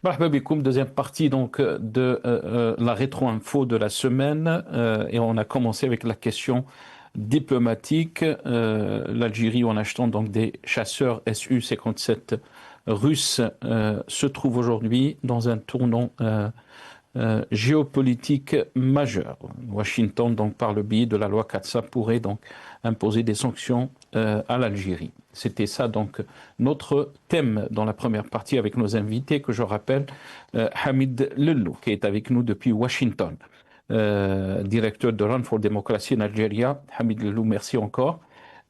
Marhaba bikoum, deuxième partie donc de la rétro-info de la semaine et on a commencé avec la question diplomatique. L'Algérie, en achetant donc des chasseurs Su-57 russes, se trouve aujourd'hui dans un tournant géopolitique majeur. Washington, donc par le biais de la loi Katsa, pourrait donc imposer des sanctions à l'Algérie. C'était ça donc notre thème dans la première partie avec nos invités que je rappelle, Hamid Lellou qui est avec nous depuis Washington, directeur de Run for Democracy en Algérie. Hamid Lellou, merci encore.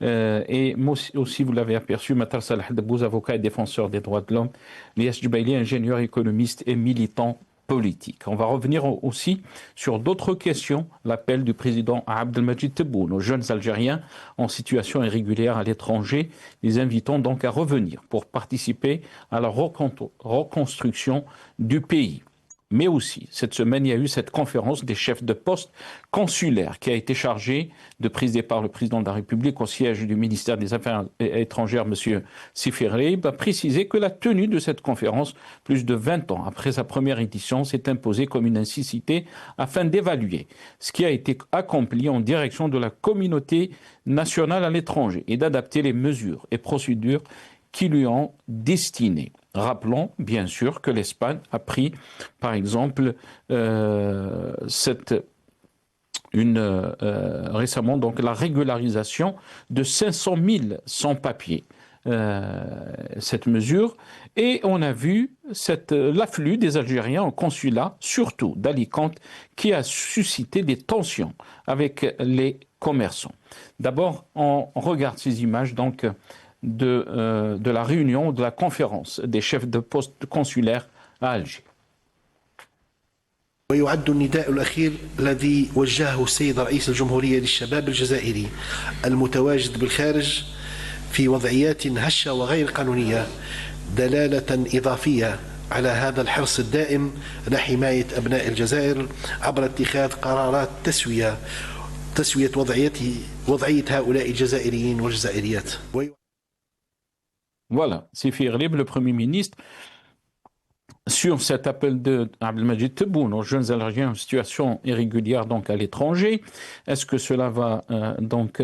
Et moi aussi, vous l'avez aperçu, Matar Salah Debbouz, avocat et défenseur des droits de l'homme, Lias Jubaili, ingénieur économiste et militant politique. On va revenir aussi sur d'autres questions. L'appel du président Abdelmadjid Tebboune aux jeunes Algériens en situation irrégulière à l'étranger, les invitant donc à revenir pour participer à la reconstruction du pays. Mais aussi, cette semaine, il y a eu cette conférence des chefs de poste consulaires qui a été chargée de présider par le président de la République au siège du ministère des Affaires étrangères, M. Sifir Reib, a précisé que la tenue de cette conférence, plus de 20 ans après sa première édition, s'est imposée comme une nécessité afin d'évaluer ce qui a été accompli en direction de la communauté nationale à l'étranger et d'adapter les mesures et procédures qui lui ont destiné. Rappelons bien sûr que l'Espagne a pris, par exemple, récemment donc la régularisation de 500 000 sans-papiers. Cette mesure, et on a vu l'afflux des Algériens en consulat, surtout d'Alicante, qui a suscité des tensions avec les commerçants. D'abord, on regarde ces images donc de la réunion, de la conférence des chefs de poste consulaires à Alger. ويعد النداء الأخير الذي وجهه السيد رئيس الجمهورية للشباب الجزائري المتواجد بالخارج في وضعيات هشة وغير قانونية دلالة إضافية على هذا الحرص الدائم لحماية أبناء الجزائر عبر اتخاذ قرارات تسوية وضعية هؤلاء الجزائريين والجزائريات. Voilà, Sifir Reib, le Premier ministre, sur cet appel de Abdelmadjid Tebboune aux jeunes Algériens en situation irrégulière donc à l'étranger. Est-ce que cela va donc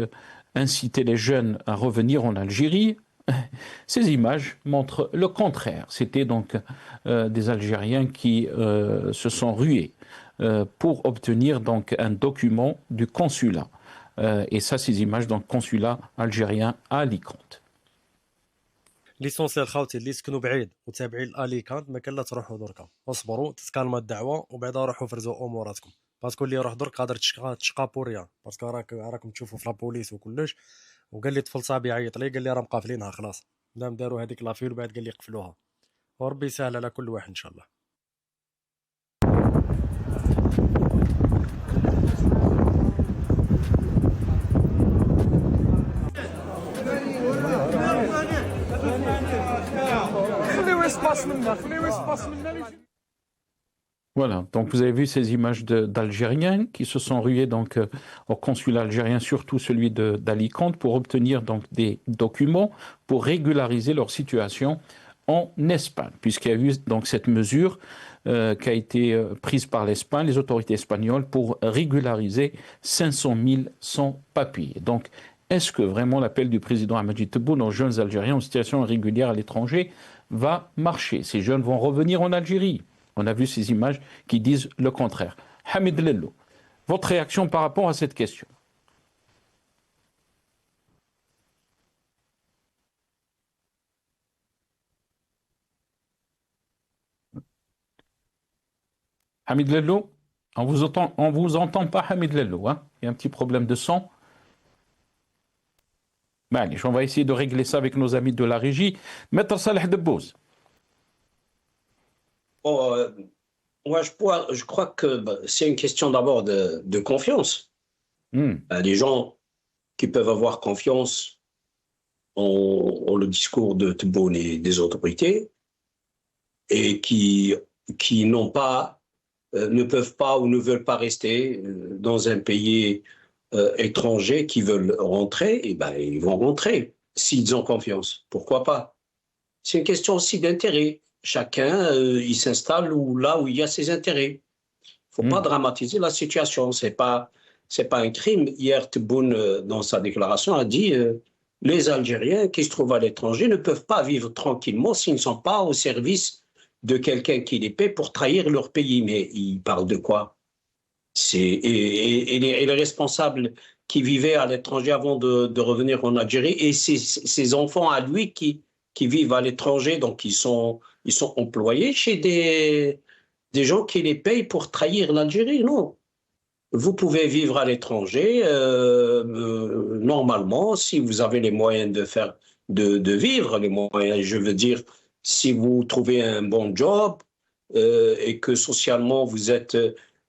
inciter les jeunes à revenir en Algérie? Ces images montrent le contraire. C'était donc des Algériens qui se sont rués pour obtenir donc un document du consulat. Et ça, ces images donc consulat algérien à Alicante. ليسونسيال خاوتي اللي سكنوا بعيد وتابعين الاليكانت ما كان لا تروحوا دركا اصبروا تسكالما الدعوه وبعدا روحوا فرزوا اموراتكم باسكو اللي يروح درك قادر تشقى بوريا باسكو راكم تشوفوا في لابوليس وكلش وقال لي طفل صاحبي عيط لي قال لي راه مقافلينها خلاص دام داروا هذيك لافيل وبعد قال لي قفلوها وربي يسهل على كل واحد ان شاء الله. Voilà, donc vous avez vu ces images d'Algériens qui se sont rués donc au consulat algérien, surtout celui d'Alicante, pour obtenir donc des documents pour régulariser leur situation en Espagne, puisqu'il y a eu donc cette mesure qui a été prise par l'Espagne, les autorités espagnoles, pour régulariser 500 000 sans-papiers. Donc, est-ce que vraiment l'appel du président Abdelmadjid Tebboune aux jeunes Algériens en situation irrégulière à l'étranger va marcher? Ces jeunes vont revenir en Algérie. On a vu ces images qui disent le contraire. Hamid Lellou, votre réaction par rapport à cette question? Hamid Lellou, on vous entend pas, Hamid Lellou, hein? Il y a un petit problème de son. Allez, on va essayer de régler ça avec nos amis de la régie. Maître Salah Debbouz. Moi, je crois que c'est une question d'abord de confiance. Les gens qui peuvent avoir confiance en le discours de Tebboune et des autorités et qui n'ont pas, ne peuvent pas ou ne veulent pas rester dans un pays étranger, qui veulent rentrer, et ils vont rentrer s'ils ont confiance. Pourquoi pas? C'est une question aussi d'intérêt. chacun, il s'installe là où il y a ses intérêts. Il ne faut pas dramatiser la situation. C'est pas un crime. Hier, Tebboune, dans sa déclaration, a dit les Algériens qui se trouvent à l'étranger ne peuvent pas vivre tranquillement s'ils ne sont pas au service de quelqu'un qui les paie pour trahir leur pays. Mais il parle de quoi? Et les responsables qui vivaient à l'étranger avant de revenir en Algérie, et ses enfants à lui qui vivent à l'étranger, donc ils sont employés chez des gens qui les payent pour trahir l'Algérie. Non. Vous pouvez vivre à l'étranger normalement si vous avez les moyens de vivre, les moyens, je veux dire, si vous trouvez un bon job et que socialement vous êtes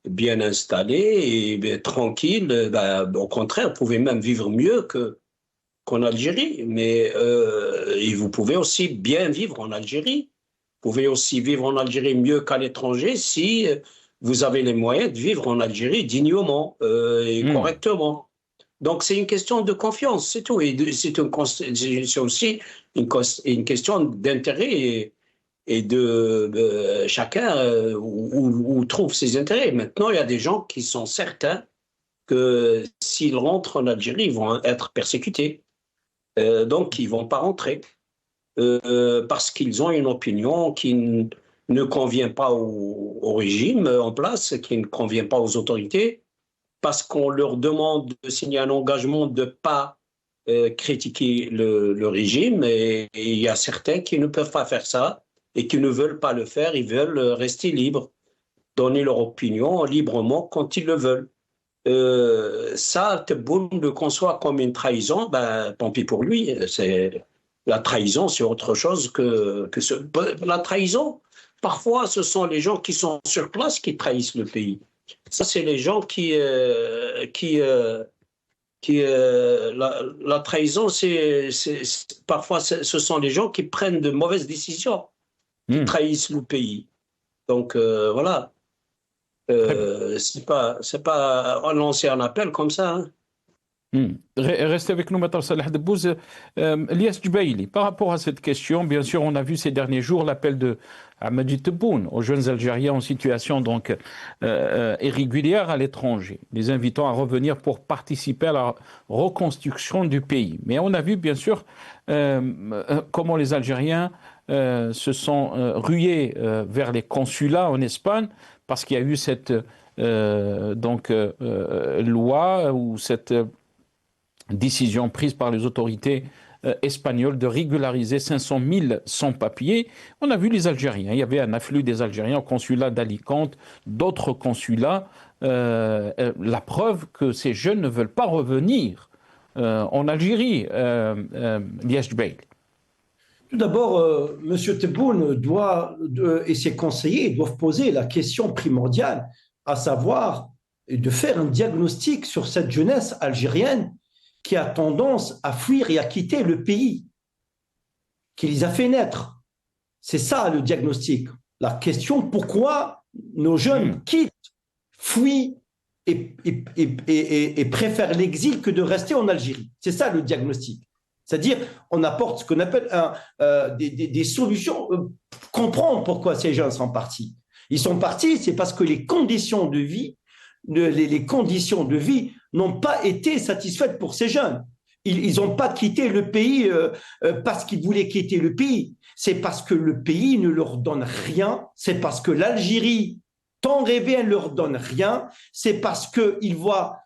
bien installé et tranquille, au contraire, vous pouvez même vivre mieux qu'en Algérie. Mais et vous pouvez aussi bien vivre en Algérie. Vous pouvez aussi vivre en Algérie mieux qu'à l'étranger si vous avez les moyens de vivre en Algérie dignement et correctement. Donc c'est une question de confiance, c'est tout. Et c'est aussi une question d'intérêt et de chacun où trouve ses intérêts. Maintenant, il y a des gens qui sont certains que s'ils rentrent en Algérie, ils vont être persécutés. Donc, ils ne vont pas rentrer parce qu'ils ont une opinion qui ne convient pas au régime en place, qui ne convient pas aux autorités, parce qu'on leur demande de signer un engagement de ne pas critiquer le régime. Et il y a certains qui ne peuvent pas faire ça et qui ne veulent pas le faire, ils veulent rester libres, donner leur opinion librement quand ils le veulent. Ça, Tebboune le conçoit comme une trahison, tant pis pour lui. La trahison, c'est autre chose que la trahison. Parfois, ce sont les gens qui sont sur place qui trahissent le pays. Ça, c'est les gens la trahison, parfois, ce sont les gens qui prennent de mauvaises décisions, qui trahissent le pays. Donc, voilà. C'est pas lancer un appel comme ça. Hein. Restez avec nous, Matar Salah Debbouz. Ilyas Jubaili, par rapport à cette question, bien sûr, on a vu ces derniers jours l'appel de Hamadi Tebboune aux jeunes Algériens en situation donc irrégulière à l'étranger, les invitant à revenir pour participer à la reconstruction du pays. Mais on a vu, bien sûr, comment les Algériens se sont rués vers les consulats en Espagne parce qu'il y a eu cette loi ou cette décision prise par les autorités espagnoles de régulariser 500 000 sans-papiers. On a vu les Algériens. Il y avait un afflux des Algériens au consulat d'Alicante, d'autres consulats. La preuve que ces jeunes ne veulent pas revenir en Algérie. Ilyas Jubaili. Tout d'abord, M. Tebboune et ses conseillers doivent poser la question primordiale, à savoir de faire un diagnostic sur cette jeunesse algérienne qui a tendance à fuir et à quitter le pays qui les a fait naître. C'est ça le diagnostic. La question, pourquoi nos jeunes quittent, fuient et préfèrent l'exil que de rester en Algérie. C'est ça le diagnostic. C'est-à-dire, on apporte ce qu'on appelle des solutions, comprendre pourquoi ces jeunes sont partis. Ils sont partis, c'est parce que les conditions de vie n'ont pas été satisfaites pour ces jeunes. Ils n'ont pas quitté le pays parce qu'ils voulaient quitter le pays. C'est parce que le pays ne leur donne rien. C'est parce que l'Algérie, tant rêvée, ne leur donne rien. C'est parce qu'ils voient,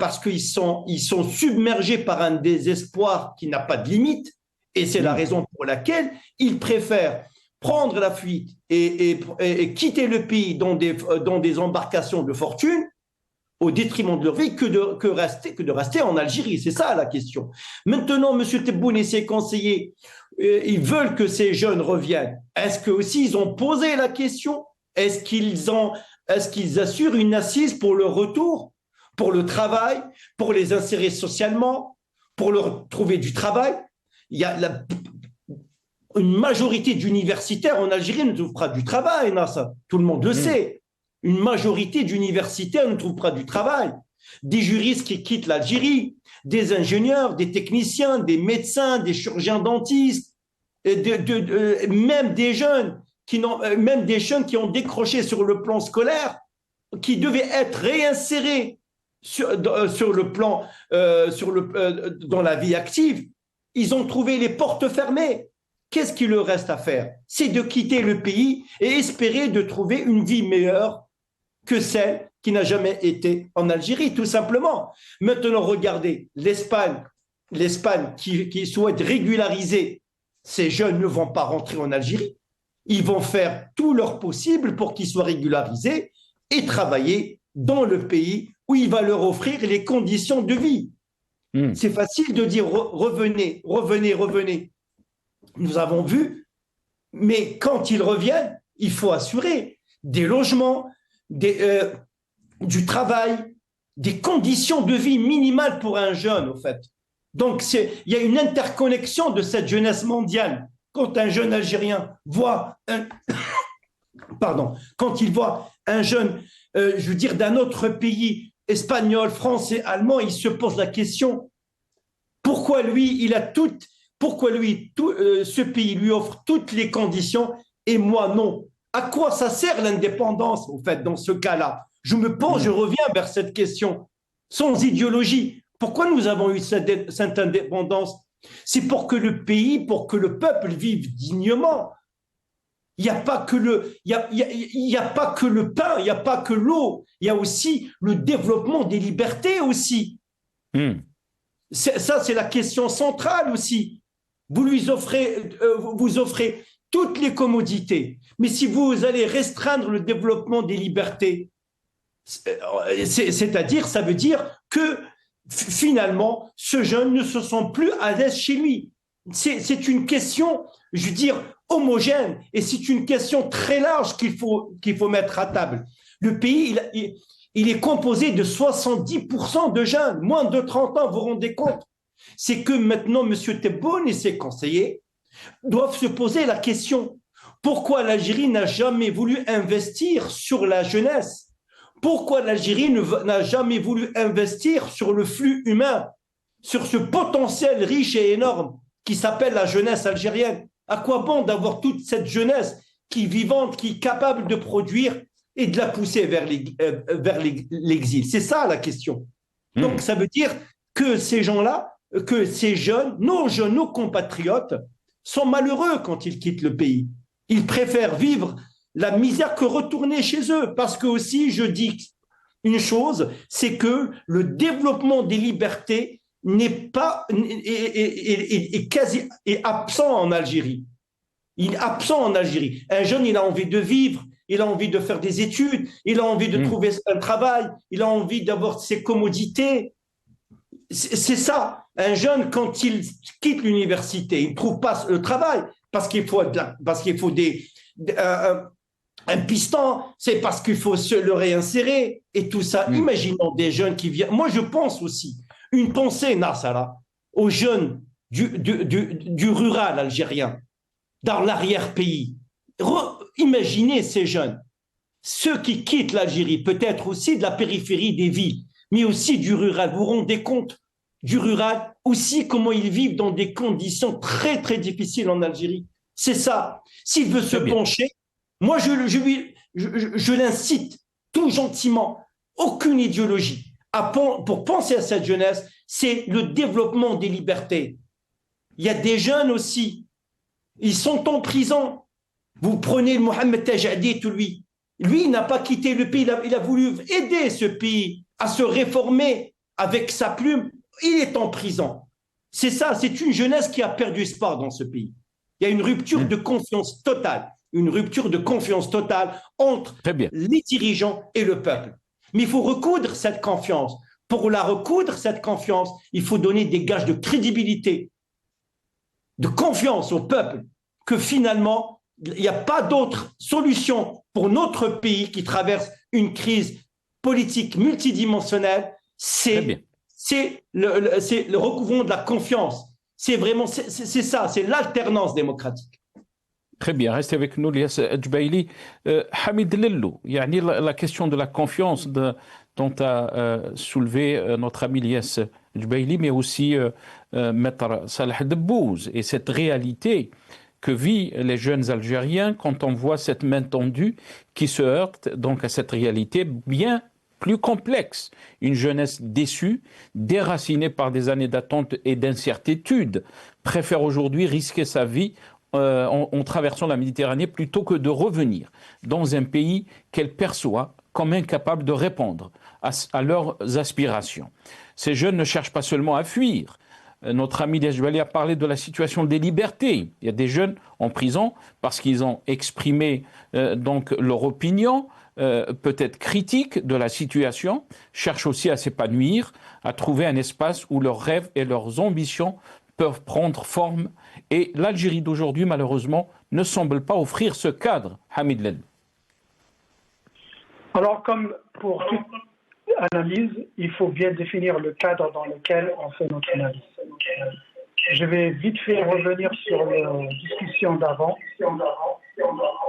parce qu'ils sont submergés par un désespoir qui n'a pas de limite. Et c'est la raison pour laquelle ils préfèrent prendre la fuite et quitter le pays dans des embarcations de fortune au détriment de leur vie que de rester en Algérie. C'est ça la question. Maintenant, M. Tebboune et ses conseillers, ils veulent que ces jeunes reviennent. Est-ce que aussi ils ont posé la question? Est-ce qu'ils assurent une assise pour le retour, pour le travail, pour les insérer socialement, pour leur trouver du travail? Il y a une majorité d'universitaires en Algérie ne trouvent pas du travail, Nassa. Tout le monde le sait. Une majorité d'universitaires ne trouvent pas du travail. Des juristes qui quittent l'Algérie, des ingénieurs, des techniciens, des médecins, des chirurgiens dentistes, même des jeunes même des jeunes qui ont décroché sur le plan scolaire, qui devaient être réinsérés dans la vie active, ils ont trouvé les portes fermées. Qu'est-ce qu'il leur reste à faire? C'est de quitter le pays et espérer de trouver une vie meilleure que celle qui n'a jamais été en Algérie, tout simplement. Maintenant, regardez, l'Espagne qui souhaite régulariser ces jeunes ne vont pas rentrer en Algérie. Ils vont faire tout leur possible pour qu'ils soient régularisés et travailler dans le pays où il va leur offrir les conditions de vie. C'est facile de dire revenez, revenez, revenez. Nous avons vu, mais quand ils reviennent, il faut assurer des logements, du travail, des conditions de vie minimales pour un jeune, au fait. Donc, il y a une interconnexion de cette jeunesse mondiale. Quand un jeune Algérien voit quand il voit un jeune, je veux dire, d'un autre pays, espagnol, français, allemand, il se pose la question, pourquoi lui, ce pays lui offre toutes les conditions et moi non? À quoi ça sert l'indépendance, au fait, dans ce cas-là? Je reviens vers cette question, sans idéologie. Pourquoi nous avons eu cette indépendance? C'est pour que le peuple vive dignement. Il n'y a pas que le pain, il n'y a pas que l'eau, il y a aussi le développement des libertés aussi. Ça, c'est la question centrale aussi. Vous offrez toutes les commodités, mais si vous allez restreindre le développement des libertés, c'est-à-dire, ça veut dire que finalement, ce jeune ne se sent plus à l'aise chez lui. C'est une question, je veux dire, homogène, et c'est une question très large qu'il faut mettre à table. Le pays, il est composé de 70% de jeunes, moins de 30 ans, vous vous rendez compte? C'est que maintenant, M. Tebboune et ses conseillers doivent se poser la question, pourquoi l'Algérie n'a jamais voulu investir sur la jeunesse? Pourquoi l'Algérie n'a jamais voulu investir sur le flux humain, sur ce potentiel riche et énorme qui s'appelle la jeunesse algérienne? À quoi bon d'avoir toute cette jeunesse qui est vivante, qui est capable de produire et de la pousser vers l'exil? C'est ça la question. Donc ça veut dire que ces gens-là, que ces jeunes, nos compatriotes, sont malheureux quand ils quittent le pays. Ils préfèrent vivre la misère que retourner chez eux. Parce que aussi, je dis une chose, c'est que le développement des libertés est absent en Algérie. Il est absent en Algérie. Un jeune, il a envie de vivre, il a envie de faire des études, il a envie de trouver un travail, il a envie d'avoir ses commodités. C'est ça. Un jeune, quand il quitte l'université, il ne trouve pas le travail parce qu'il faut un piston, c'est parce qu'il faut se le réinsérer et tout ça. Imaginons des jeunes qui viennent. Moi, je pense aussi, une pensée, Nassara, aux jeunes du rural algérien, dans l'arrière-pays. Imaginez ces jeunes, ceux qui quittent l'Algérie, peut-être aussi de la périphérie des villes, mais aussi du rural. Vous vous rendez compte du rural, aussi comment ils vivent dans des conditions très, très difficiles en Algérie. C'est ça. S'il veut se pencher, moi, je l'incite tout gentiment, aucune idéologie, pour penser à cette jeunesse, c'est le développement des libertés. Il y a des jeunes aussi, ils sont en prison. Vous prenez Mohamed Tajadid, lui, il n'a pas quitté le pays, il a voulu aider ce pays à se réformer avec sa plume. Il est en prison. C'est ça, c'est une jeunesse qui a perdu espoir dans ce pays. Il y a une rupture de confiance totale. Une rupture de confiance totale entre les dirigeants et le peuple. Mais il faut recoudre cette confiance. Pour la recoudre, cette confiance, il faut donner des gages de crédibilité, de confiance au peuple, que finalement, il n'y a pas d'autre solution pour notre pays qui traverse une crise politique multidimensionnelle. C'est le recouvrement de la confiance. C'est vraiment, c'est ça, c'est l'alternance démocratique. Très bien, restez avec nous, Lias Djbaili. Hamid Lellou, la question de la confiance dont a soulevé notre ami Lias Djbaili, mais aussi Maître Salah Debbouz, et cette réalité que vivent les jeunes Algériens quand on voit cette main tendue qui se heurte donc à cette réalité bien plus complexe. Une jeunesse déçue, déracinée par des années d'attente et d'incertitude, préfère aujourd'hui risquer sa vie en traversant la Méditerranée plutôt que de revenir dans un pays qu'elle perçoit comme incapable de répondre à leurs aspirations. Ces jeunes ne cherchent pas seulement à fuir. Notre ami Djebali a parlé de la situation des libertés. Il y a des jeunes en prison parce qu'ils ont exprimé donc leur opinion, peut-être critique de la situation, cherchent aussi à s'épanouir, à trouver un espace où leurs rêves et leurs ambitions peuvent prendre forme. Et l'Algérie d'aujourd'hui, malheureusement, ne semble pas offrir ce cadre. Hamid Lel. Alors, comme pour toute analyse, il faut bien définir le cadre dans lequel on fait notre analyse. Je vais vite fait revenir sur la discussion d'avant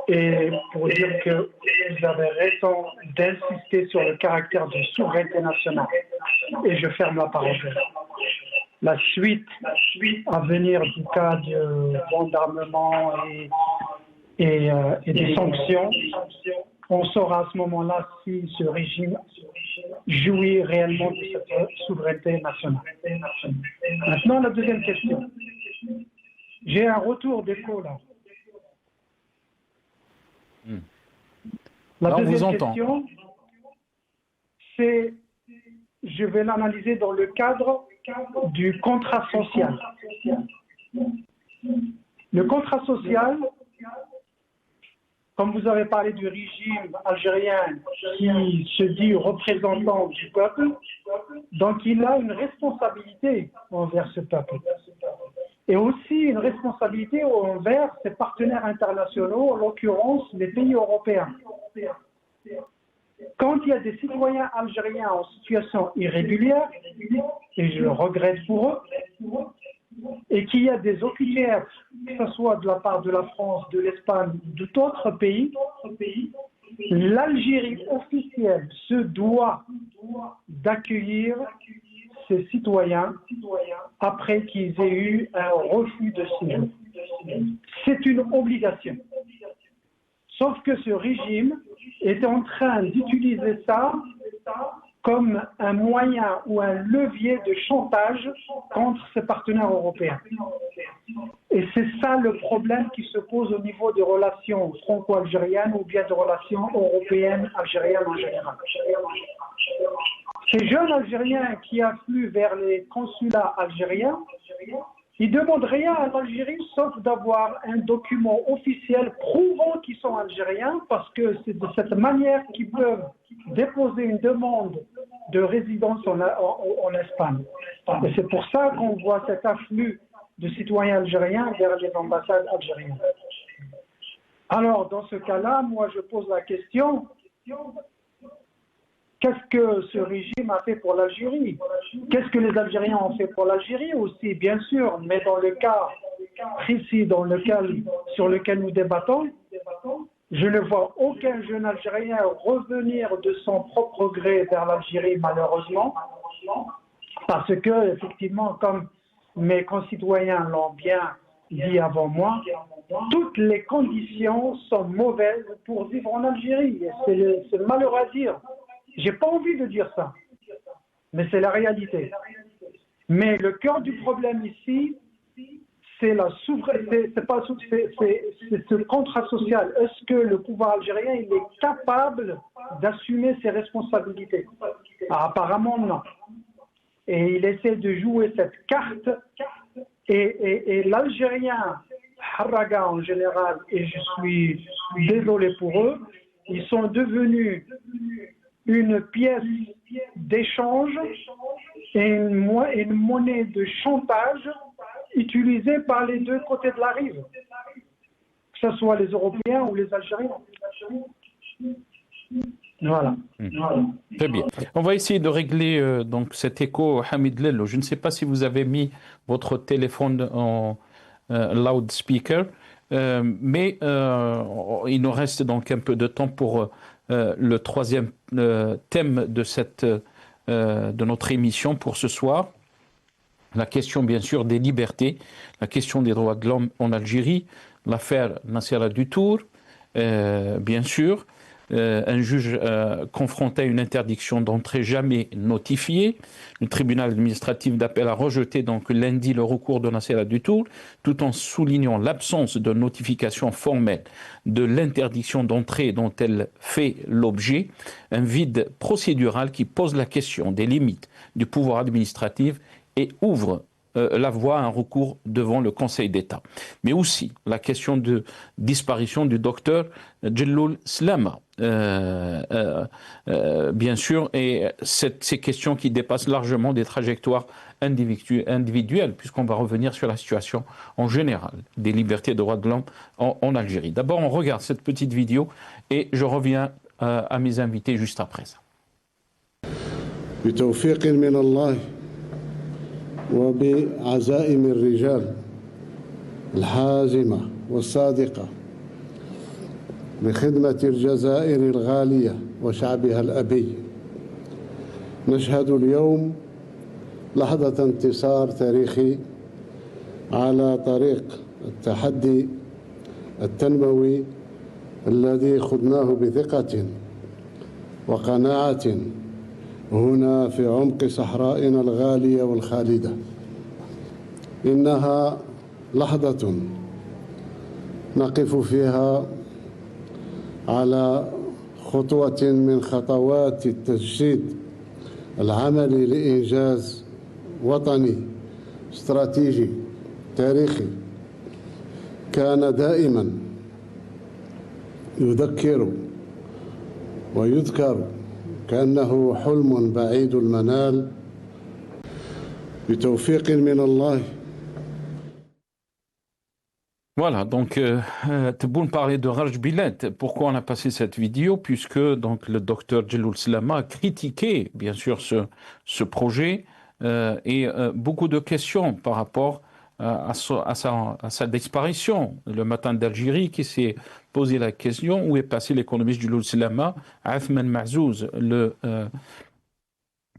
et pour dire que vous avez raison d'insister sur le caractère de souveraineté nationale. Et je ferme la parenthèse. La suite à venir du cas de vente d'armement et des sanctions, on saura à ce moment-là si ce régime jouit réellement de cette souveraineté nationale. Maintenant, la deuxième question. J'ai un retour d'écho là. La deuxième question, c'est, je vais l'analyser dans le cadre du contrat social. Le contrat social, comme vous avez parlé du régime algérien qui se dit représentant du peuple, donc il a une responsabilité envers ce peuple. Et aussi une responsabilité envers ses partenaires internationaux, en l'occurrence les pays européens. Quand il y a des citoyens algériens en situation irrégulière, et je le regrette pour eux, et qu'il y a des OQTF, que ce soit de la part de la France, de l'Espagne ou d'autres pays, l'Algérie officielle se doit d'accueillir ces citoyens après qu'ils aient eu un refus de séjour. C'est une obligation. Sauf que ce régime est en train d'utiliser ça comme un moyen ou un levier de chantage contre ses partenaires européens. Et c'est ça le problème qui se pose au niveau des relations franco-algériennes ou bien des relations européennes, algériennes en général. Ces jeunes Algériens qui affluent vers les consulats algériens, ils ne demandent rien à l'Algérie sauf d'avoir un document officiel prouvant qu'ils sont algériens, parce que c'est de cette manière qu'ils peuvent déposer une demande de résidence en Espagne. Et c'est pour ça qu'on voit cet afflux de citoyens algériens vers les ambassades algériennes. Alors, dans ce cas-là, moi je pose la question, qu'est-ce que ce régime a fait pour l'Algérie? Qu'est-ce que les Algériens ont fait pour l'Algérie aussi, bien sûr, mais dans le cas précis sur lequel nous débattons, je ne vois aucun jeune Algérien revenir de son propre gré vers l'Algérie, malheureusement, parce que, effectivement, comme mes concitoyens l'ont bien dit avant moi, toutes les conditions sont mauvaises pour vivre en Algérie. C'est malheureux à dire. J'ai pas envie de dire ça, mais c'est la réalité. Mais le cœur du problème ici, c'est la souveraineté, c'est ce contrat social. Est-ce que le pouvoir algérien il est capable d'assumer ses responsabilités? Apparemment non. Et il essaie de jouer cette carte. Et l'Algérien, Harraga en général, et je suis désolé pour eux, ils sont devenus une pièce d'échange et une monnaie de chantage utilisée par les deux côtés de la rive, que ce soit les Européens ou les Algériens. Voilà. Très bien. On va essayer de régler donc cet écho, Hamid Lello. Je ne sais pas si vous avez mis votre téléphone en loudspeaker, mais il nous reste donc un peu de temps pour le troisième thème de notre émission pour ce soir. La question, bien sûr, des libertés, la question des droits de l'homme en Algérie. l'affaire Nassera Dutour, bien sûr. Un juge confronté à une interdiction d'entrée jamais notifiée. Le tribunal administratif d'appel a rejeté donc lundi le recours de Nassera Dutour, tout en soulignant l'absence de notification formelle de l'interdiction d'entrée dont elle fait l'objet, un vide procédural qui pose la question des limites du pouvoir administratif et ouvre la voie à un recours devant le Conseil d'État. Mais aussi la question de disparition du docteur Djelloul Slama. Bien sûr, et ces questions qui dépassent largement des trajectoires individuelles, puisqu'on va revenir sur la situation en général des libertés et droits de l'homme en Algérie. D'abord, on regarde cette petite vidéo et je reviens à mes invités juste après ça. وبعزائم الرجال الحازمة والصادقة لخدمة الجزائر الغالية وشعبها الأبي نشهد اليوم لحظة انتصار تاريخي على طريق التحدي التنموي الذي خضناه بثقة وقناعة هنا في عمق صحرائنا الغالية والخالدة. إنها لحظة نقف فيها على خطوة من خطوات التجسيد العملي لإنجاز وطني استراتيجي تاريخي كان دائما يذكر ويذكر كأنه حلم بعيد المنال بتوفيق من الله. Voilà, donc Tebboune parlait de Raj Bilet. Pourquoi on a passé cette vidéo? Puisque donc le docteur Djelloul Slama a critiqué bien sûr ce projet et beaucoup de questions par rapport à sa disparition. Le matin d'Algérie qui s'est posé la question où est passé l'économiste Djelloul Slama. Athman Mahzouz, le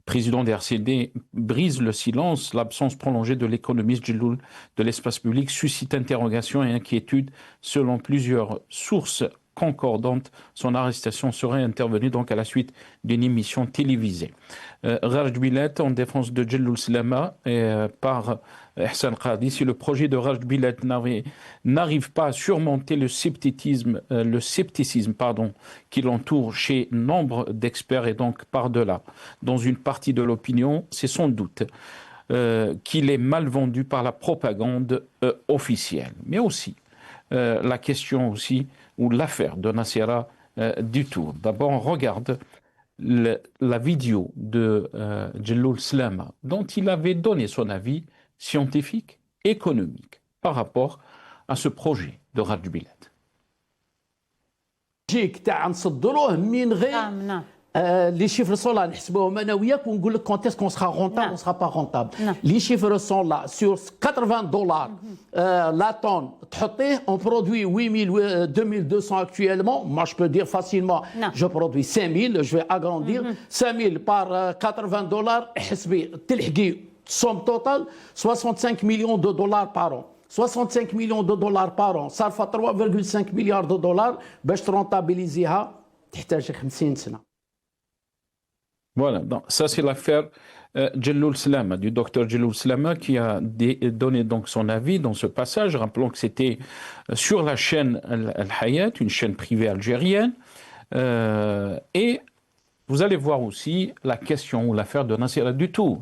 président des RCD, brise le silence. L'absence prolongée de l'économiste Djelloul de l'espace public suscite interrogation et inquiétude. Selon plusieurs sources concordantes, son arrestation serait intervenue donc à la suite d'une émission télévisée. Raj Bilet en défense de Djelloul Slama par Hassan Qadi. Si le projet de Raj Bilet n'arrive pas à surmonter le scepticisme qui l'entoure chez nombre d'experts et donc par-delà, dans une partie de l'opinion, c'est sans doute qu'il est mal vendu par la propagande officielle. Mais aussi, la question aussi, ou l'affaire de Nassera Dutour. D'abord, on regarde la vidéo de Djelloul Slama, dont il avait donné son avis scientifique, économique, par rapport à ce projet de Raj Bilet. Les chiffres sont là, quand est-ce qu'on sera rentable, on ne sera pas rentable. Les chiffres sont là, sur $80 la tonne, on produit 2200 actuellement. Moi, je peux dire facilement, je produis 5000, je vais agrandir. 5000 par $80, somme totale, 65 millions de dollars par an. 65 millions de dollars par an, ça fait 3,5 milliards de dollars, باش ترونتابيليزيها تحتاج 50 سنة. Voilà, donc ça c'est l'affaire Djelloul Slama, du docteur Djelloul Slama qui a donné donc son avis dans ce passage. Rappelons que c'était sur la chaîne Al-Hayat, une chaîne privée algérienne. Et vous allez voir aussi la question ou l'affaire de Nassera Dutour.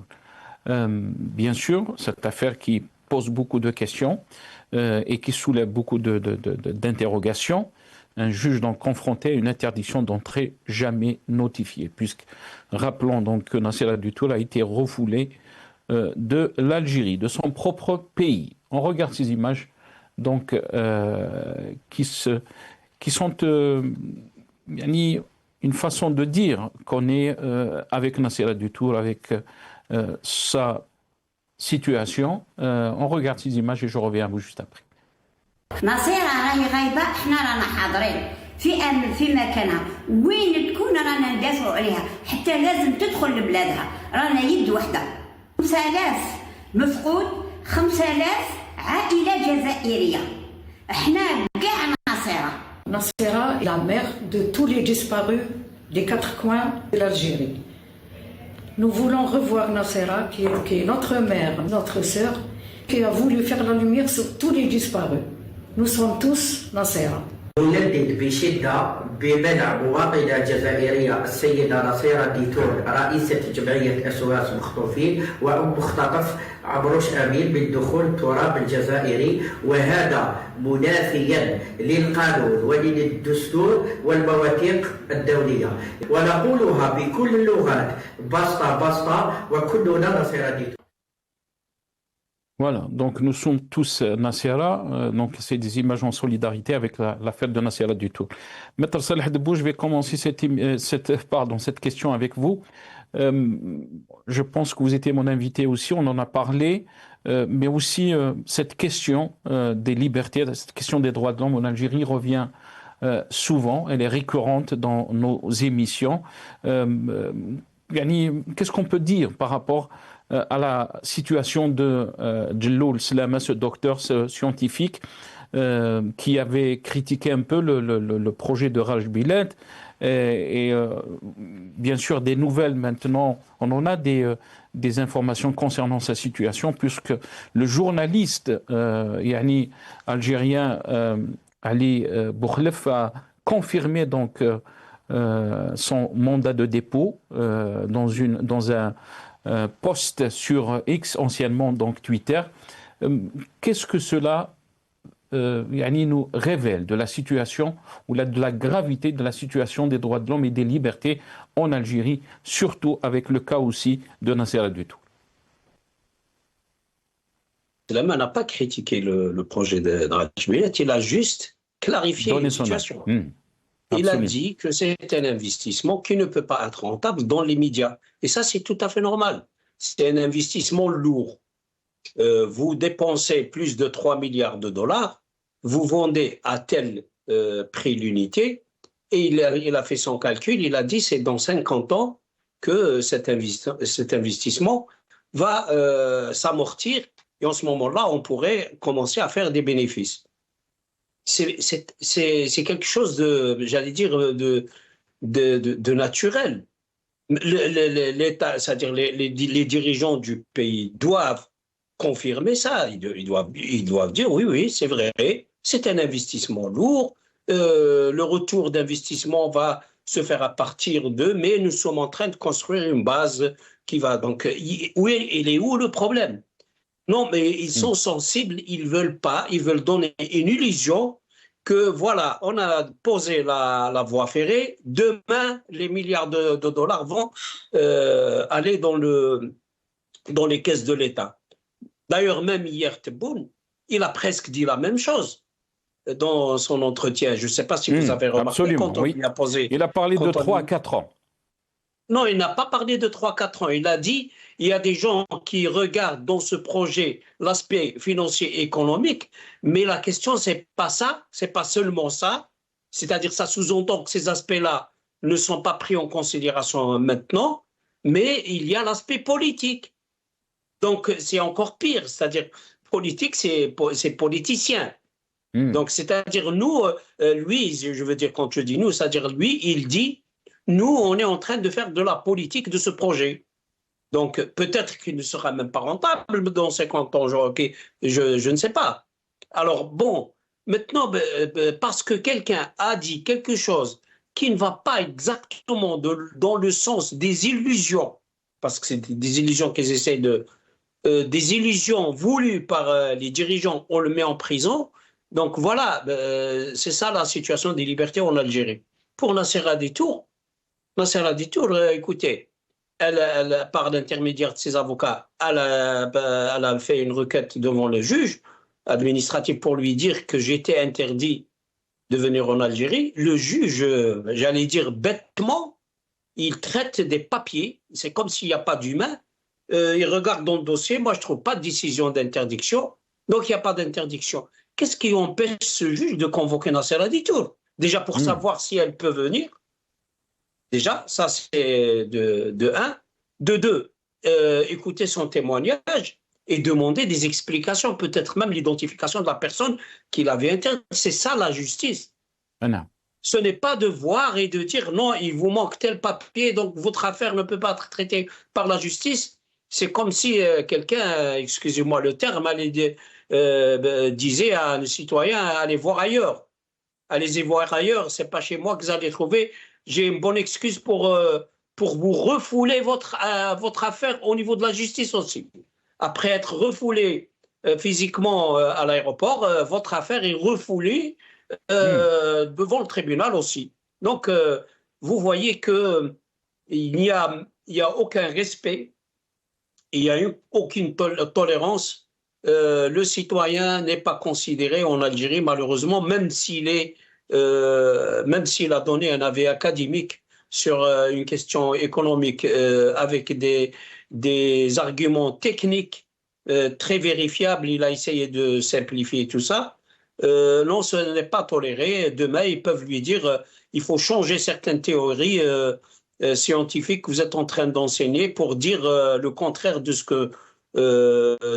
Bien sûr, cette affaire qui pose beaucoup de questions et qui soulève beaucoup d'interrogations. Un juge donc confronté à une interdiction d'entrée jamais notifiée, puisque rappelons donc que Nassera Dutour a été refoulé de l'Algérie, de son propre pays. On regarde ces images donc qui sont une façon de dire qu'on est avec Nassera Dutour, avec sa situation. On regarde ces images et je reviens à vous juste après. نصيرة راهي غايبة، احنا رانا حاضرين في امن في مكانها، وين تكون رانا ندافعوا عليها، حتى لازم تدخل لبلادها، رانا يد وحده. 5000 مفقود، 5000 عائلة جزائرية، Nassera est la mère de tous les disparus des 4 coins de l'Algérie. Nous voulons revoir Nassera, qui est notre mère, notre sœur, qui a voulu faire la lumière sur tous les disparus. Nous sommes tous Nassera. نندد بشدة بمنع مواطنة جزائرية السيدة نصيرة ديتور رئيسة جمعية SOS مخطوفين ومختطف عبروش أمين بالدخول التراب الجزائري، وهذا منافيا للقانون وللدستور والمواثيق الدولية، ونقولها بكل اللغات بسطة بسطة وكلنا نصيرة ديتور. Voilà, donc nous sommes tous Nassera, donc c'est des images en solidarité avec la fête de Nassera du Tour. Maître Saleh Debou, je vais commencer cette question avec vous. Je pense que vous étiez mon invité aussi, on en a parlé, mais aussi cette question des libertés, cette question des droits de l'homme en Algérie revient souvent, elle est récurrente dans nos émissions. Qu'est-ce qu'on peut dire par rapport à la situation de Djelloul Slama, ce docteur scientifique qui avait critiqué un peu le projet de Raj Biled et bien sûr des nouvelles maintenant, on en a des informations concernant sa situation puisque le journaliste algérien Ali Boukhlef a confirmé donc son mandat de dépôt dans un post sur X, anciennement donc Twitter. Qu'est-ce que cela nous révèle de la situation ou de la gravité de la situation des droits de l'homme et des libertés en Algérie, surtout avec le cas aussi de Nassera du Tour? Slama n'a pas critiqué le projet de Raj Biled, il a juste clarifié la situation. Il a dit que c'est un investissement qui ne peut pas être rentable dans les médias. Et ça, c'est tout à fait normal. C'est un investissement lourd. Vous dépensez plus de 3 milliards de dollars, vous vendez à tel prix l'unité, et il a fait son calcul, il a dit c'est dans 50 ans que cet investissement va s'amortir, et en ce moment-là, on pourrait commencer à faire des bénéfices. C'est quelque chose de, j'allais dire, de naturel. L'État, c'est-à-dire les dirigeants du pays doivent confirmer ça. Ils doivent dire oui, c'est vrai, c'est un investissement lourd. Le retour d'investissement va se faire à partir mais nous sommes en train de construire une base qui va donc. Il est où le problème? Non, mais ils sont sensibles, ils veulent donner une illusion que voilà, on a posé la voie ferrée, demain les milliards de dollars vont aller dans les caisses de l'État. D'ailleurs, même hier, Tebboune, il a presque dit la même chose dans son entretien. Je ne sais pas si vous avez remarqué quand on lui a posé. Il a parlé de 3 à 4 ans. Non, il n'a pas parlé de 3-4 ans. Il a dit il y a des gens qui regardent dans ce projet l'aspect financier et économique, mais la question, c'est pas ça, c'est pas seulement ça. C'est-à-dire, ça sous-entend que ces aspects-là ne sont pas pris en considération maintenant, mais il y a l'aspect politique. Donc, c'est encore pire. C'est-à-dire, politique, c'est politicien. Donc, c'est-à-dire, nous, lui, je veux dire, quand je dis nous, c'est-à-dire, lui, il dit nous, on est en train de faire de la politique de ce projet. Donc, peut-être qu'il ne sera même pas rentable dans 50 ans, je ne sais pas. Alors, bon, maintenant, parce que quelqu'un a dit quelque chose qui ne va pas exactement dans le sens des illusions, parce que c'est des illusions qu'ils essayent des illusions voulues par les dirigeants, on le met en prison. Donc, voilà, c'est ça la situation des libertés en Algérie. Pour Nassera Ditour, écoutez, elle, par l'intermédiaire de ses avocats, elle a fait une requête devant le juge administratif pour lui dire que j'étais interdit de venir en Algérie. Le juge, j'allais dire bêtement, il traite des papiers, c'est comme s'il n'y a pas d'humain. Il regarde dans le dossier, moi je ne trouve pas de décision d'interdiction, donc il n'y a pas d'interdiction. Qu'est-ce qui empêche ce juge de convoquer Nassera Ditour? Déjà pour savoir si elle peut venir. Déjà, ça c'est de un. De deux, écoutez son témoignage. et demander des explications, peut-être même l'identification de la personne qui l'avait interdit. C'est ça la justice. Non. Ce n'est pas de voir et de dire non, il vous manque tel papier, donc votre affaire ne peut pas être traitée par la justice. C'est comme si quelqu'un, excusez-moi le terme, disait à un citoyen, allez voir ailleurs. Allez-y voir ailleurs, c'est pas chez moi que vous allez trouver. J'ai une bonne excuse pour vous refouler votre affaire au niveau de la justice aussi. Après être refoulé physiquement à l'aéroport, votre affaire est refoulée devant le tribunal aussi. Donc, vous voyez qu'il n'y a aucun respect, il n'y a eu aucune tolérance. Le citoyen n'est pas considéré en Algérie, malheureusement, même s'il a donné un avis académique sur une question économique avec des arguments techniques très vérifiables. Il a essayé de simplifier tout ça. Non, ce n'est pas toléré. Demain, ils peuvent lui dire il faut changer certaines théories scientifiques que vous êtes en train d'enseigner pour dire le contraire de ce que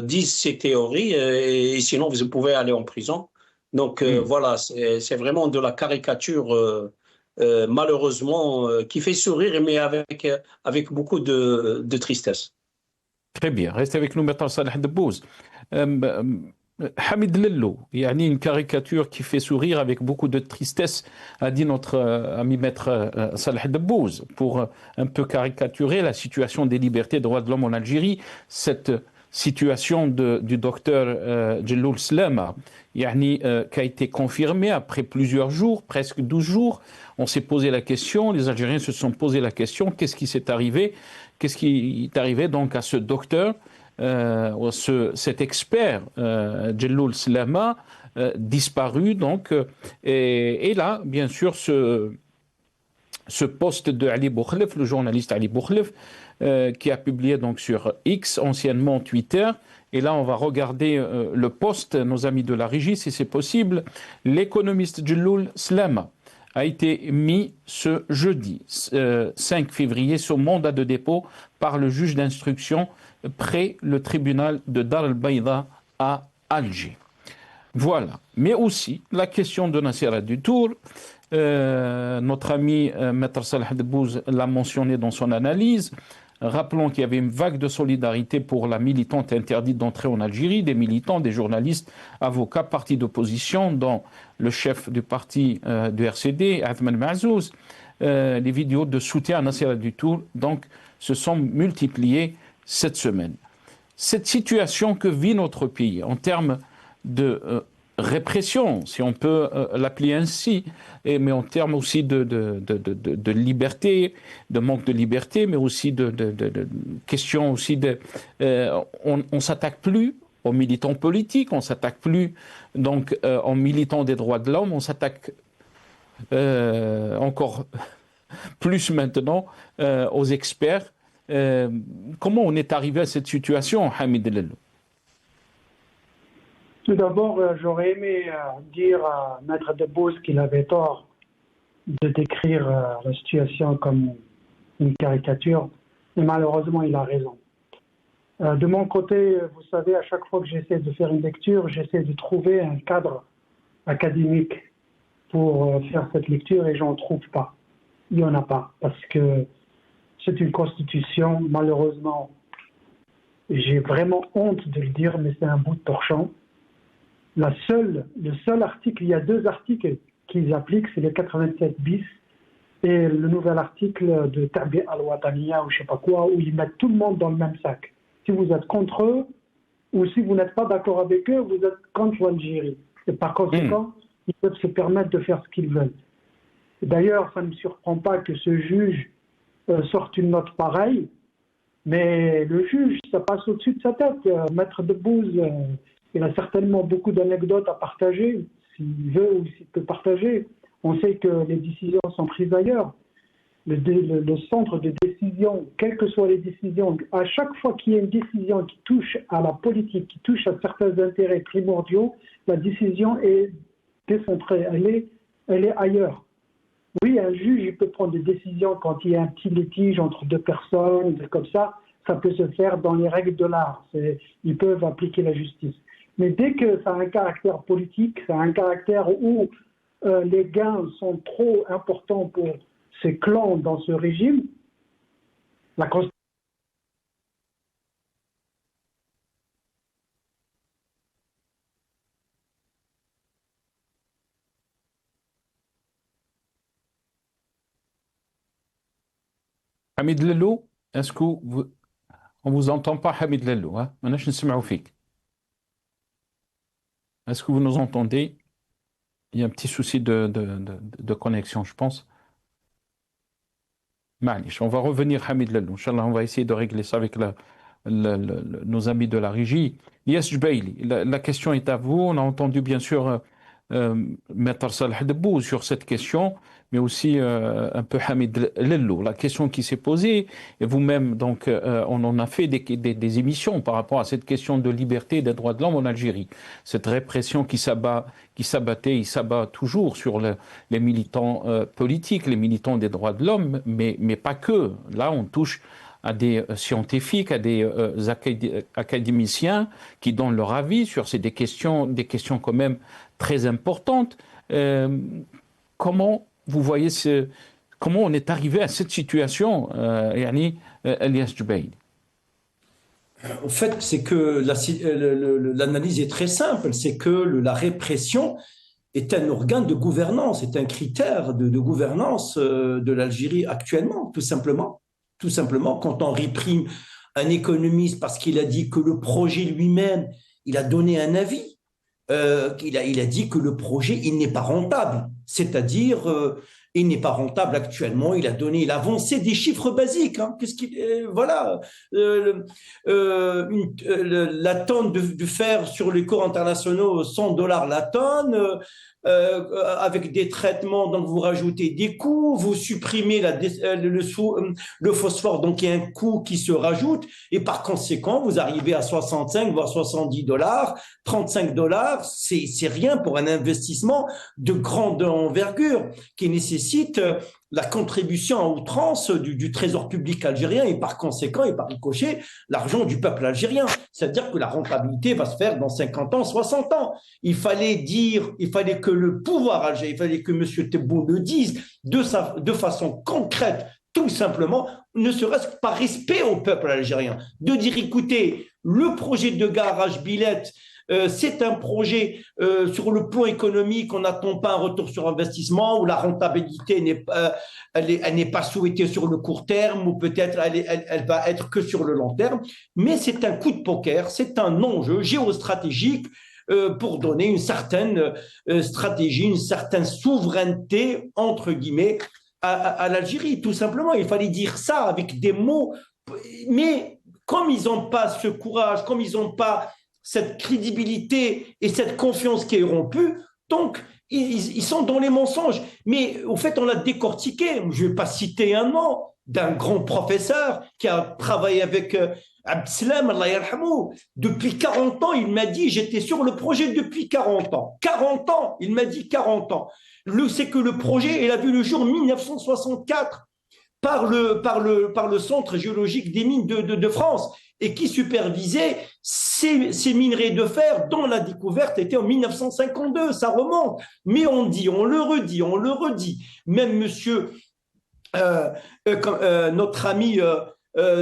disent ces théories, et sinon vous pouvez aller en prison. Donc voilà, c'est vraiment de la caricature, malheureusement, qui fait sourire, mais avec beaucoup de tristesse. Très bien. Restez avec nous maintenant, Salah Debbouz. Hamid Lello, il y a une caricature qui fait sourire avec beaucoup de tristesse, a dit notre ami maître Salah Debbouz, pour un peu caricaturer la situation des libertés et droits de l'homme en Algérie, cette situation du docteur Djelloul Slama, qui a été confirmée après plusieurs jours, presque 12 jours. On s'est posé la question, les Algériens se sont posé la question, qu'est-ce qui s'est arrivé? Qu'est-ce qui est arrivé donc à ce docteur, cet expert Djelloul Slama, disparu donc, et là bien sûr ce poste de Ali Boukhlef, le journaliste Ali Boukhlef, qui a publié donc sur X, anciennement Twitter, et là on va regarder le post, nos amis de la régie, si c'est possible. L'économiste Djelloul Slama a été mis ce jeudi 5 février sous mandat de dépôt par le juge d'instruction près le tribunal de Dar el-Baïda à Alger. Voilà. Mais aussi, la question de Nassera Dutour, notre ami Maître Salah Debbouz l'a mentionné dans son analyse. Rappelons qu'il y avait une vague de solidarité pour la militante interdite d'entrer en Algérie, des militants, des journalistes, avocats, partis d'opposition, dont le chef du parti du RCD, Athman Mazouz. Les vidéos de soutien à Nassera Dutour donc, se sont multipliées cette semaine. Cette situation que vit notre pays en termes de répression, si on peut l'appeler ainsi, mais en termes aussi de liberté, de manque de liberté, mais aussi de question aussi on s'attaque plus aux militants politiques, on s'attaque plus donc aux militants des droits de l'homme, on s'attaque encore plus maintenant aux experts. Comment on est arrivé à cette situation, Hamid Lello? Tout d'abord, j'aurais aimé dire à Maître Debbouz qu'il avait tort de décrire la situation comme une caricature, mais malheureusement, il a raison. De mon côté, vous savez, à chaque fois que j'essaie de faire une lecture, j'essaie de trouver un cadre académique pour faire cette lecture et j'en trouve pas. Il n'y en a pas, parce que c'est une constitution, malheureusement, j'ai vraiment honte de le dire, mais c'est un bout de torchon. Le seul article, il y a deux articles qu'ils appliquent, c'est le 87 bis et le nouvel article de Tabi al-Wataniya ou je sais pas quoi, où ils mettent tout le monde dans le même sac. Si vous êtes contre eux, ou si vous n'êtes pas d'accord avec eux, vous êtes contre l'Algérie. Et par conséquent, ils peuvent se permettre de faire ce qu'ils veulent. D'ailleurs, ça ne me surprend pas que ce juge sorte une note pareille, mais le juge, ça passe au-dessus de sa tête. Maître Debbouz, il a certainement beaucoup d'anecdotes à partager, s'il veut ou s'il peut partager. On sait que les décisions sont prises ailleurs. Le centre de décision, quelles que soient les décisions, à chaque fois qu'il y a une décision qui touche à la politique, qui touche à certains intérêts primordiaux, la décision est décentrée, elle est ailleurs. Oui, un juge il peut prendre des décisions quand il y a un petit litige entre deux personnes, comme ça ça peut se faire dans les règles de l'art. Ils peuvent appliquer la justice. Mais dès que ça a un caractère politique, ça a un caractère où les gains sont trop importants pour ces clans dans ce régime, la Constitution. Hamid Lello, est-ce que vous... On vous entend pas, Hamid Lello, hein? Est-ce que vous nous entendez? Il y a un petit souci de connexion, je pense. Malish, on va revenir, Hamid Lello. Inch'Allah, on va essayer de régler ça avec nos amis de la régie. Yes, Jbaili, la question est à vous. On a entendu, bien sûr, Maître Salah Debou sur cette question, mais aussi un peu Hamid Lello. La question qui s'est posée, et vous-même, donc, on en a fait des émissions par rapport à cette question de liberté et des droits de l'homme en Algérie. Cette répression qui s'abattait, il s'abat toujours sur les militants politiques, les militants des droits de l'homme, mais pas que. Là, on touche à des scientifiques, à des académiciens qui donnent leur avis sur des questions quand même très importantes. Comment vous voyez comment on est arrivé à cette situation, Elias Jbaili? En fait, c'est que l'analyse est très simple, c'est que la répression est un organe de gouvernance, est un critère de gouvernance de l'Algérie actuellement, tout simplement. Tout simplement, quand on réprime un économiste parce qu'il a dit que le projet lui-même, il a donné un avis, il a dit que le projet, il n'est pas rentable. C'est-à-dire, il n'est pas rentable actuellement. Il a avancé des chiffres basiques. Hein. Voilà, la tonne de fer sur les cours internationaux, $100 la tonne. Avec des traitements, donc vous rajoutez des coûts, vous supprimez le phosphore, donc il y a un coût qui se rajoute, et par conséquent, vous arrivez à 65 voire $70, $35, c'est rien pour un investissement de grande envergure qui nécessite la contribution à outrance du trésor public algérien et par conséquent et par ricochet l'argent du peuple algérien. C'est-à-dire que la rentabilité va se faire dans 50 ans, 60 ans. Il fallait que le pouvoir algérien, il fallait que M. Tebboune le dise de façon concrète, tout simplement, ne serait-ce que par respect au peuple algérien. De dire, écoutez, le projet de garage Billette, c'est un projet sur le plan économique, on n'attend pas un retour sur investissement, où la rentabilité n'est pas souhaitée sur le court terme, ou peut-être elle va être que sur le long terme, mais c'est un coup de poker, c'est un enjeu géostratégique pour donner une certaine stratégie, une certaine souveraineté, entre guillemets, à l'Algérie, tout simplement. Il fallait dire ça avec des mots, mais comme ils n'ont pas ce courage, comme ils n'ont pas cette crédibilité et cette confiance qui est rompue, donc ils sont dans les mensonges. Mais au fait, on l'a décortiqué. Je ne vais pas citer un nom d'un grand professeur qui a travaillé avec Abdeslam, Allah yarhamou. Depuis 40 ans, il m'a dit, j'étais sur le projet depuis 40 ans. 40 ans, il m'a dit 40 ans. C'est que le projet, il a vu le jour 1964 par le Centre géologique des mines de France et qui supervisait ces minerais de fer dont la découverte était en 1952. Ça remonte. Mais on dit, on le redit. Même notre ami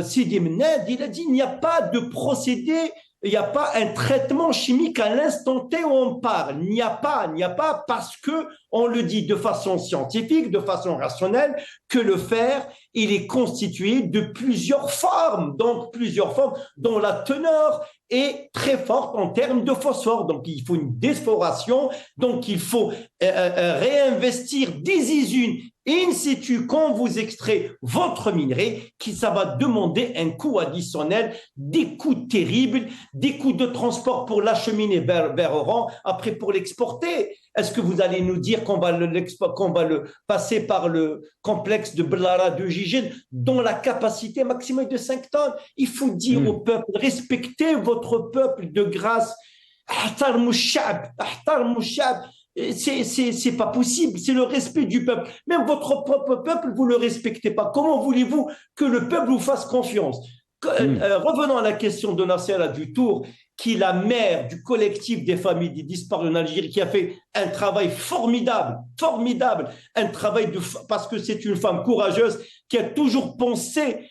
Sidi Mned, il a dit, il n'y a pas de procédé, il n'y a pas un traitement chimique à l'instant T où on parle. Il n'y a pas parce que on le dit de façon scientifique, de façon rationnelle, que le fer, il est constitué de plusieurs formes, dont la teneur est très forte en termes de phosphore. Donc, il faut une déforation, donc il faut réinvestir des usines in situ quand vous extrait votre minerai, ça va demander un coût additionnel, des coûts terribles, des coûts de transport pour l'acheminer vers Oran, après pour l'exporter. Est-ce que vous allez nous dire qu'on va le passer par le complexe de Blara de Gigène, dont la capacité maximale est de 5 tonnes? Il faut dire au peuple, respectez votre peuple de grâce. Ahtarmou sha'b. C'est pas possible, c'est le respect du peuple. Même votre propre peuple, vous le respectez pas. Comment voulez-vous que le peuple vous fasse confiance? Revenons à la question de Nassera Dutour, qui est la mère du collectif des familles des disparus en Algérie, qui a fait un travail formidable, parce que c'est une femme courageuse qui a toujours pensé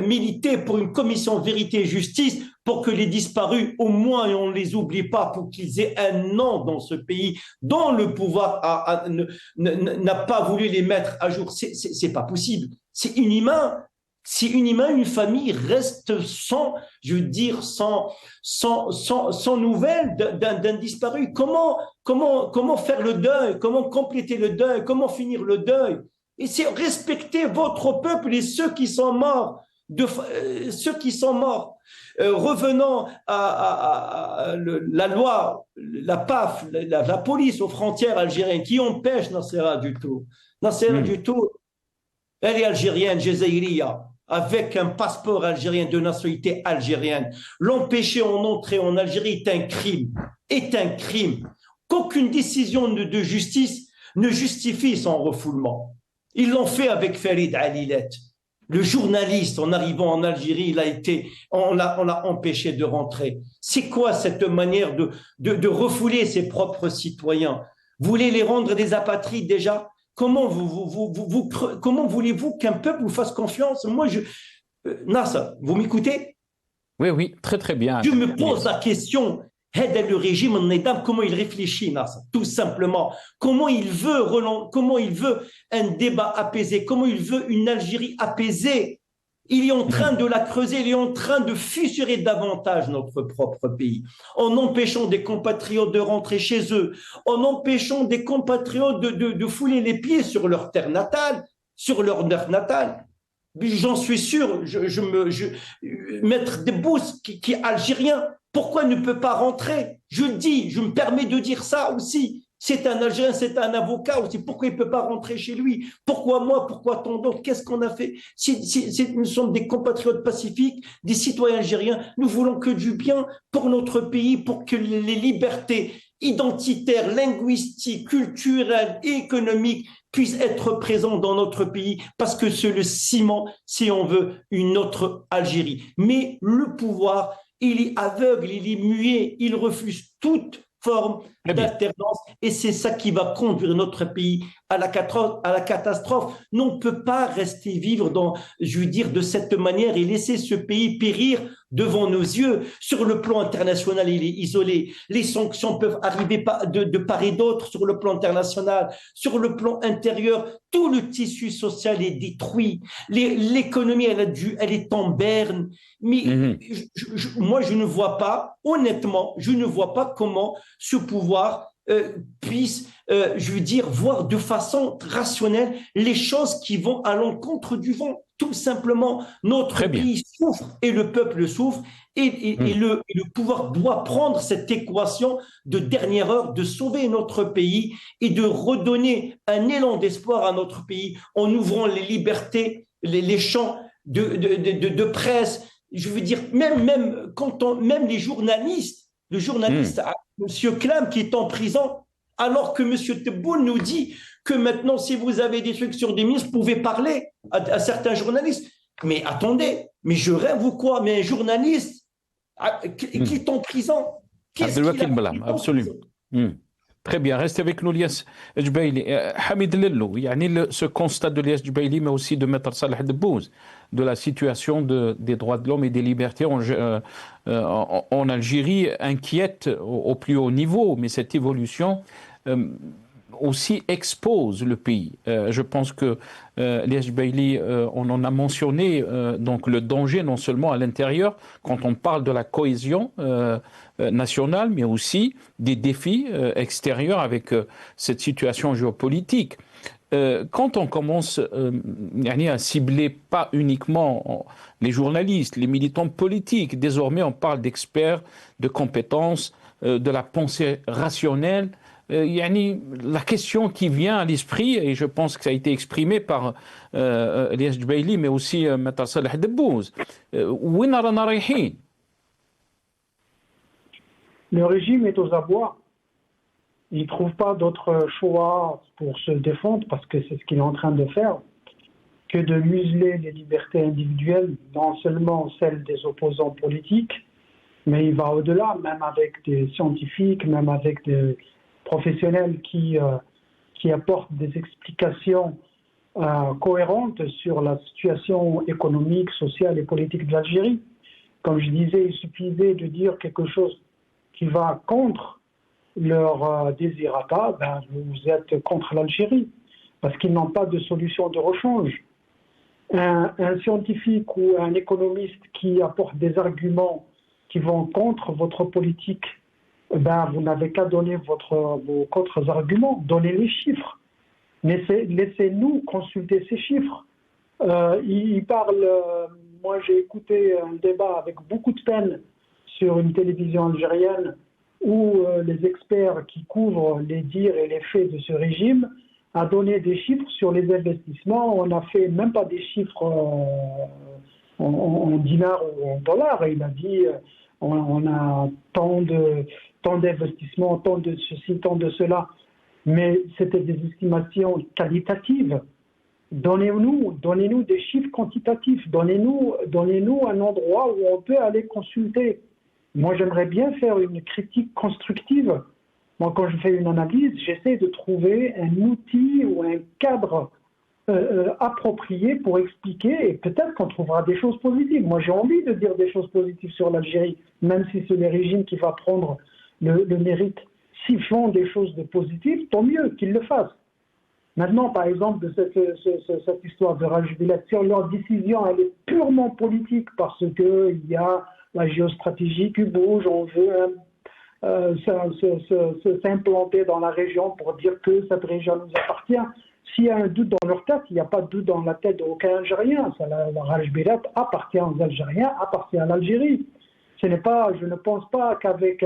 militer pour une commission vérité et justice, pour que les disparus, au moins, et on ne les oublie pas, pour qu'ils aient un nom dans ce pays, dont le pouvoir n'a pas voulu les mettre à jour. C'est pas possible. C'est inhumain. C'est inhumain, une famille reste sans nouvelles d'un disparu. Comment faire le deuil? Comment compléter le deuil? Comment finir le deuil? Et c'est respecter votre peuple et ceux qui sont morts. Revenons à la loi, la PAF, la police aux frontières algériennes qui empêche Nassera Dutour. Nassera Dutour, elle est algérienne, Jazaïria, avec un passeport algérien de nationalité algérienne. L'empêcher en entrée en Algérie est un crime. Qu'aucune décision de justice ne justifie son refoulement. Ils l'ont fait avec Farid Alilet. Le journaliste, en arrivant en Algérie, on l'a empêché de rentrer. C'est quoi cette manière de refouler ses propres citoyens? Vous voulez les rendre des apatrides déjà? Comment voulez-vous qu'un peuple vous fasse confiance? Nasser, vous m'écoutez? Oui, très très bien. Je me pose la question, le régime, comment il réfléchit, Nasser, tout simplement. Comment il veut un débat apaisé, comment il veut une Algérie apaisée. Il est en train de la creuser, il est en train de fissurer davantage notre propre pays, en empêchant des compatriotes de rentrer chez eux, en empêchant des compatriotes de fouler les pieds sur leur terre natale, J'en suis sûr, Maître Debbouze, qui est algérien, pourquoi ne peut pas rentrer? Je me permets de dire ça aussi. C'est un Algérien, c'est un avocat aussi. Pourquoi il ne peut pas rentrer chez lui? Pourquoi moi? Pourquoi tant d'autres? Qu'est-ce qu'on a fait? Nous sommes des compatriotes pacifiques, des citoyens algériens. Nous voulons que du bien pour notre pays, pour que les libertés identitaires, linguistiques, culturelles et économiques puissent être présentes dans notre pays, parce que c'est le ciment, si on veut, une autre Algérie. Mais le pouvoir, il est aveugle, il est muet, il refuse toute forme d'alternance, et c'est ça qui va conduire notre pays à la catastrophe. On ne peut pas rester vivre de cette manière et laisser ce pays périr devant nos yeux. Sur le plan international, il est isolé. Les sanctions peuvent arriver de part et d'autre sur le plan international. Sur le plan intérieur, tout le tissu social est détruit. L'économie, elle est en berne. Mais moi, je ne vois pas, honnêtement, comment ce pouvoir puisse, voir de façon rationnelle les choses qui vont à l'encontre du vent. Tout simplement, notre pays souffre et le peuple souffre, et le pouvoir doit prendre cette équation de dernière heure, de sauver notre pays et de redonner un élan d'espoir à notre pays en ouvrant les libertés, les champs de presse. Je veux dire, même les journalistes, M. Klam qui est en prison, alors que M. Tebboune nous dit que maintenant, si vous avez des trucs sur des ministres, vous pouvez parler à certains journalistes. Mais attendez, mais je rêve ou quoi? Mais un journaliste qui est en prison, qu'est-ce qu'il a fait? Absolument. Très bien, restez avec nous, Lias Djbaili. Hamid Lellou, ce constat de Lias Djbaili, mais aussi de Maître Salah Debbouze, de la situation des droits de l'homme et des libertés en Algérie, inquiète au plus haut niveau, mais cette évolution aussi expose le pays. Je pense que Lias Djbaili, on en a mentionné donc le danger non seulement à l'intérieur, quand on parle de la cohésion nationale, mais aussi des défis extérieurs avec cette situation géopolitique. Quand on commence à cibler pas uniquement les journalistes, les militants politiques, désormais on parle d'experts, de compétences, de la pensée rationnelle, la question qui vient à l'esprit, et je pense que ça a été exprimé par Lias Djbaili, mais aussi Maître Salah Debbouze, وين رانا رايحين? Le régime est aux abois. Il ne trouve pas d'autre choix pour se défendre, parce que c'est ce qu'il est en train de faire. que de museler les libertés individuelles, non seulement celles des opposants politiques, mais il va au-delà, même avec des scientifiques, même avec des professionnels qui apportent des explications cohérentes sur la situation économique, sociale et politique de l'Algérie. Comme je disais, il suffisait de dire quelque chose qui va contre leur désirata, ben vous êtes contre l'Algérie, parce qu'ils n'ont pas de solution de rechange. Un scientifique ou un économiste qui apporte des arguments qui vont contre votre politique, ben vous n'avez qu'à donner vos contre-arguments, donnez les chiffres. Laissez-nous consulter ces chiffres. Il parle, moi j'ai écouté un débat avec beaucoup de peine sur une télévision algérienne où les experts qui couvrent les dires et les faits de ce régime a donné des chiffres sur les investissements. On n'a fait même pas des chiffres en dinars ou en dollars. Il a dit on a tant d'investissements, tant de ceci, tant de cela. Mais c'était des estimations qualitatives. Donnez-nous des chiffres quantitatifs. Donnez-nous un endroit où on peut aller consulter. Moi, j'aimerais bien faire une critique constructive. Moi, quand je fais une analyse, j'essaie de trouver un outil ou un cadre approprié pour expliquer, et peut-être qu'on trouvera des choses positives. Moi, j'ai envie de dire des choses positives sur l'Algérie, même si c'est le régime qui va prendre le mérite. S'ils font des choses de positives, tant mieux qu'ils le fassent. Maintenant, par exemple, de cette histoire de Raj Bilal, sur leur décision, elle est purement politique parce qu'il y a la géostratégie qui bouge, on veut s'implanter dans la région pour dire que cette région nous appartient. S'il y a un doute dans leur tête, il n'y a pas de doute dans la tête d'aucun Algérien. La Raj Bilal appartient aux Algériens, appartient à l'Algérie. Je ne pense pas qu'avec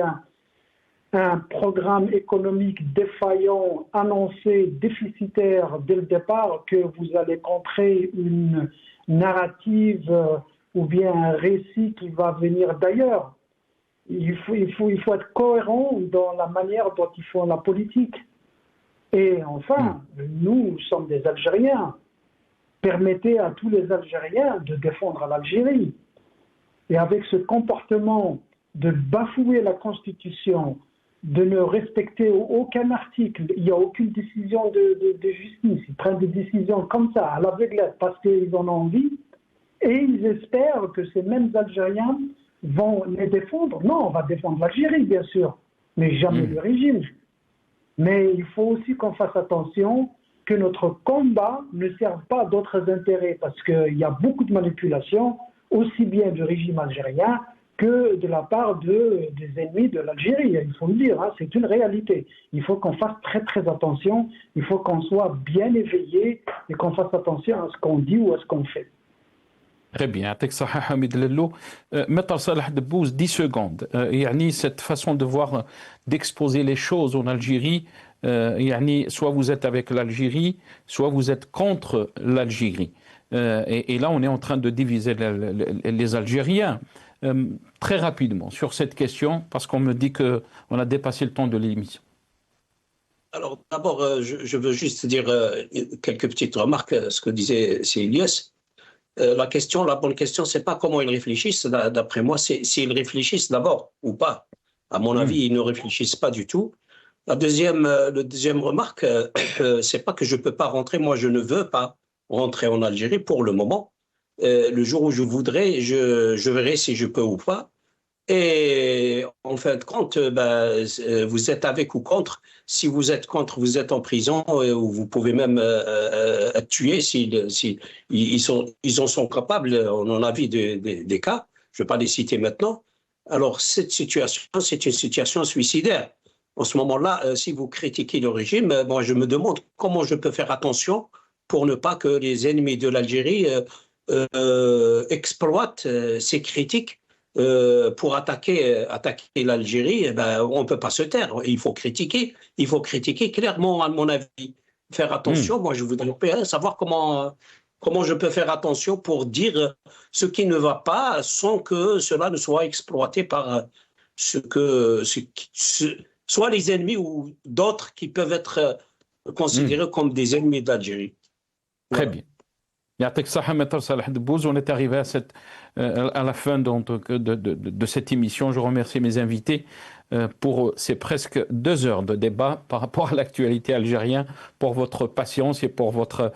un programme économique défaillant, annoncé, déficitaire dès le départ, que vous allez contrer une narrative ou bien un récit qui va venir d'ailleurs. Il faut être cohérent dans la manière dont ils font la politique. Et enfin, nous sommes des Algériens. Permettez à tous les Algériens de défendre l'Algérie. Et avec ce comportement de bafouer la Constitution, de ne respecter aucun article, il n'y a aucune décision de justice. Ils prennent des décisions comme ça, à l'aveuglette, parce qu'ils en ont envie, et ils espèrent que ces mêmes Algériens vont les défendre. Non, on va défendre l'Algérie, bien sûr, mais jamais le régime. Mais il faut aussi qu'on fasse attention que notre combat ne serve pas à d'autres intérêts, parce qu'il y a beaucoup de manipulations, aussi bien du régime algérien que de la part des ennemis de l'Algérie. Il faut le dire, hein, c'est une réalité. Il faut qu'on fasse très très attention, il faut qu'on soit bien éveillé et qu'on fasse attention à ce qu'on dit ou à ce qu'on fait. Très bien, يعطيك الصحة حميد للو. Maître Salah Debbouze, 10 secondes. يعني cette façon de voir, d'exposer les choses en Algérie, يعني soit vous êtes avec l'Algérie, soit vous êtes contre l'Algérie. Et là, on est en train de diviser les Algériens. Très rapidement sur cette question, parce qu'on me dit qu'on a dépassé le temps de l'émission. Alors d'abord, je veux juste dire quelques petites remarques à ce que disait Elias. La bonne question, c'est pas comment ils réfléchissent, d'après moi, c'est s'ils réfléchissent d'abord ou pas. À mon avis, ils ne réfléchissent pas du tout. La deuxième remarque, c'est pas que je peux pas rentrer, moi je ne veux pas rentrer en Algérie pour le moment. Le jour où je voudrais, je verrai si je peux ou pas. Et en fin de compte, vous êtes avec ou contre. Si vous êtes contre, vous êtes en prison ou vous pouvez même être tué ils en sont capables. On en a vu des cas. Je ne vais pas les citer maintenant. Alors cette situation, c'est une situation suicidaire. En ce moment-là, si vous critiquez le régime, moi je me demande comment je peux faire attention pour ne pas que les ennemis de l'Algérie exploitent ces critiques pour attaquer l'Algérie. On ne peut pas se taire. Il faut critiquer clairement, à mon avis. Faire attention. Moi, je voudrais savoir comment je peux faire attention pour dire ce qui ne va pas sans que cela ne soit exploité par soit les ennemis ou d'autres qui peuvent être considérés comme des ennemis d'Algérie. Très bien. Yatek Saha, Maître Salah Debbouz, on est arrivé à la fin de cette émission. Je remercie mes invités pour ces presque 2 heures de débat par rapport à l'actualité algérienne, pour votre patience et pour votre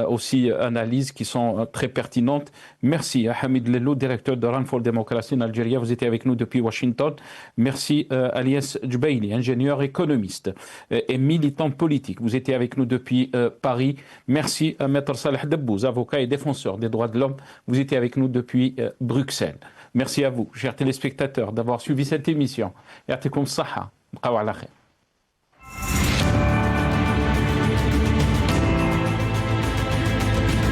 aussi analyse qui sont très pertinentes. Merci à Hamid Lelou, directeur de Run for Democracy en Algérie. Vous étiez avec nous depuis Washington. Merci à Alias Djbeili, ingénieur économiste et militant politique. Vous étiez avec nous depuis Paris. Merci à Maître Salah Debbouz, avocat et défenseur des droits de l'homme. Vous étiez avec nous depuis Bruxelles. Merci à vous, chers téléspectateurs, d'avoir suivi cette émission. Ya'tikum saha. Bqaw ala khair.